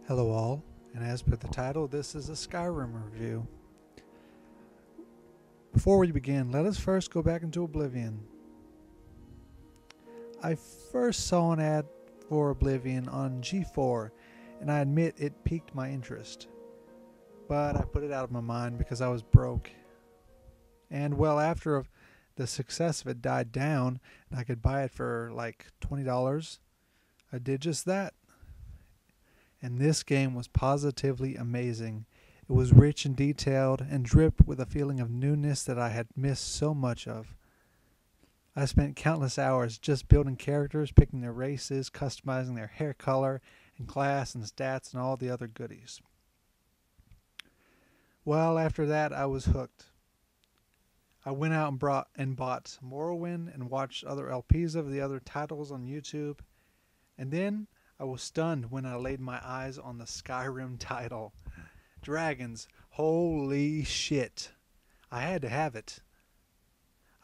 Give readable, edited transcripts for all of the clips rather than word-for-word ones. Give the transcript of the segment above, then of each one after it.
Hello all, and as per the title, this is a Skyrim review. Before we begin, let us first go back into Oblivion. I first saw an ad for Oblivion on G4, and I admit it piqued my interest. But I put it out of my mind because I was broke. And well, after the success of it died down, and I could buy it for like $20, I did just that. And this game was positively amazing. It was rich and detailed and dripped with a feeling of newness that I had missed so much of. I spent countless hours just building characters, picking their races, customizing their hair color and class and stats and all the other goodies. Well, after that I was hooked. I went out and bought Morrowind and watched other LPs of the other titles on YouTube. And then I was stunned when I laid my eyes on the Skyrim title. Dragons, holy shit. I had to have it.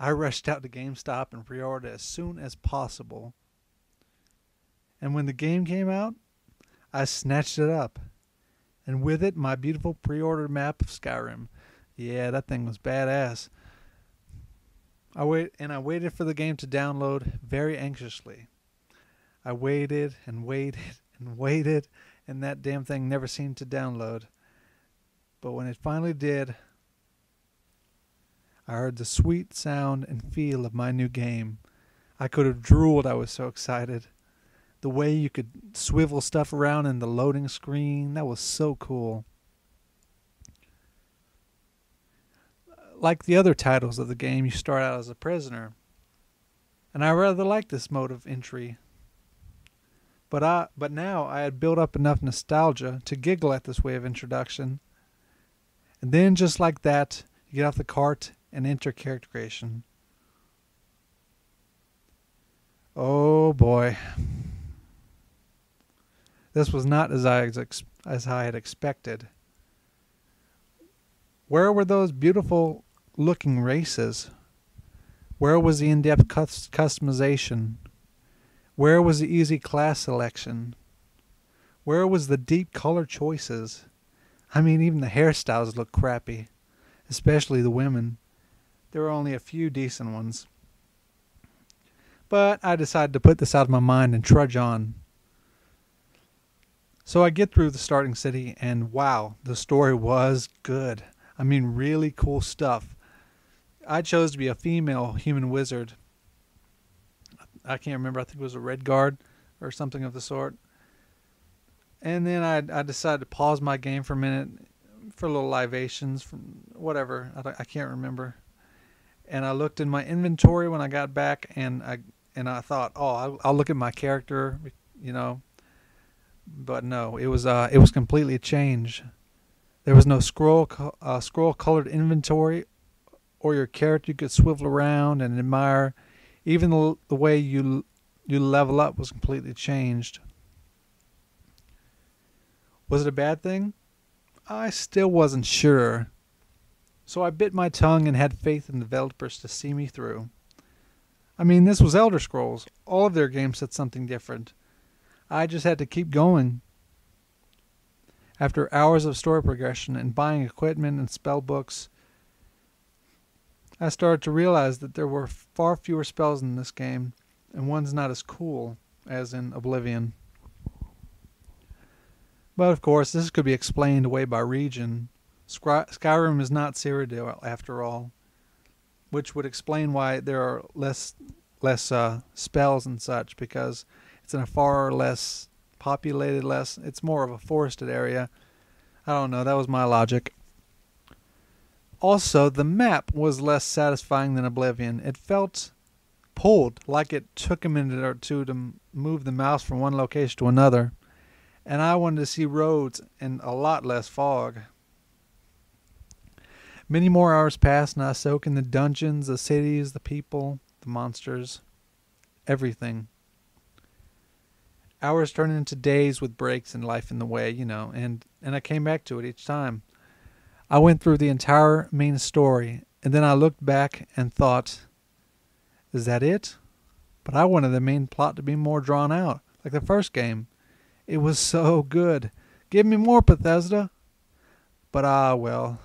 I rushed out to GameStop and pre-ordered it as soon as possible. And when the game came out, I snatched it up. And with it, my beautiful pre-ordered map of Skyrim. Yeah, that thing was badass. I waited for the game to download very anxiously. I waited and waited and waited, and that damn thing never seemed to download. But when it finally did, I heard the sweet sound and feel of my new game. I could have drooled, I was so excited. The way you could swivel stuff around in the loading screen, that was so cool. Like the other titles of the game, you start out as a prisoner. And I rather like this mode of entry. But now I had built up enough nostalgia to giggle at this way of introduction. And then just like that, you get off the cart and enter character creation. Oh boy. This was not as I had expected. Where were those beautiful looking races? Where was the in-depth customization? Where was the easy class selection? Where was the deep color choices? I mean, even the hairstyles look crappy, especially the women. There were only a few decent ones. But I decided to put this out of my mind and trudge on. So I get through the starting city, and wow, the story was good. I mean, really cool stuff. I chose to be a female human wizard. I can't remember. I think it was a red guard or something of the sort. And then I decided to pause my game for a minute for little libations from whatever. I can't remember. And I looked in my inventory when I got back, and I thought, oh, I'll look at my character, you know. But no, it was completely changed. There was no scroll colored inventory, or your character you could swivel around and admire. Even the way you level up was completely changed. Was it a bad thing? I still wasn't sure. So I bit my tongue and had faith in the developers to see me through. I mean, this was Elder Scrolls. All of their games said something different. I just had to keep going. After hours of story progression and buying equipment and spell books, I started to realize that there were far fewer spells in this game, and one's not as cool as in Oblivion. But of course, this could be explained away by region. Skyrim is not Cyrodiil after all, which would explain why there are less spells and such, because it's in a far less populated, it's more of a forested area. I don't know, that was my logic. Also, the map was less satisfying than Oblivion. It felt pulled, like it took a minute or two to move the mouse from one location to another. And I wanted to see roads and a lot less fog. Many more hours passed, and I soaked in the dungeons, the cities, the people, the monsters, everything. Hours turned into days with breaks and life in the way, and I came back to it each time. I went through the entire main story, and then I looked back and thought, is that it? But I wanted the main plot to be more drawn out, like the first game. It was so good. Give me more, Bethesda. But well,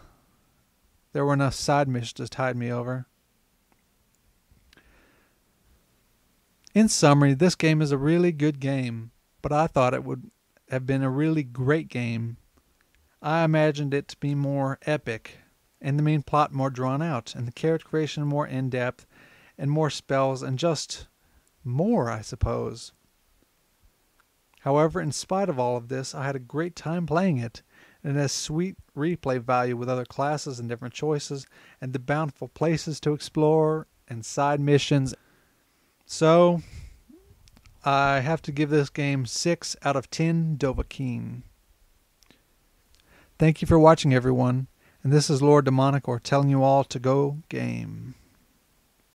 there were enough side missions to tide me over. In summary, this game is a really good game, but I thought it would have been a really great game. I imagined it to be more epic, and the main plot more drawn out, and the character creation more in-depth, and more spells, and just more, I suppose. However, in spite of all of this, I had a great time playing it, and it has sweet replay value with other classes and different choices, and the bountiful places to explore, and side missions. So, I have to give this game 6 out of 10 Dovahkiin. Thank you for watching, everyone, and this is Lord Demonicore telling you all to go game.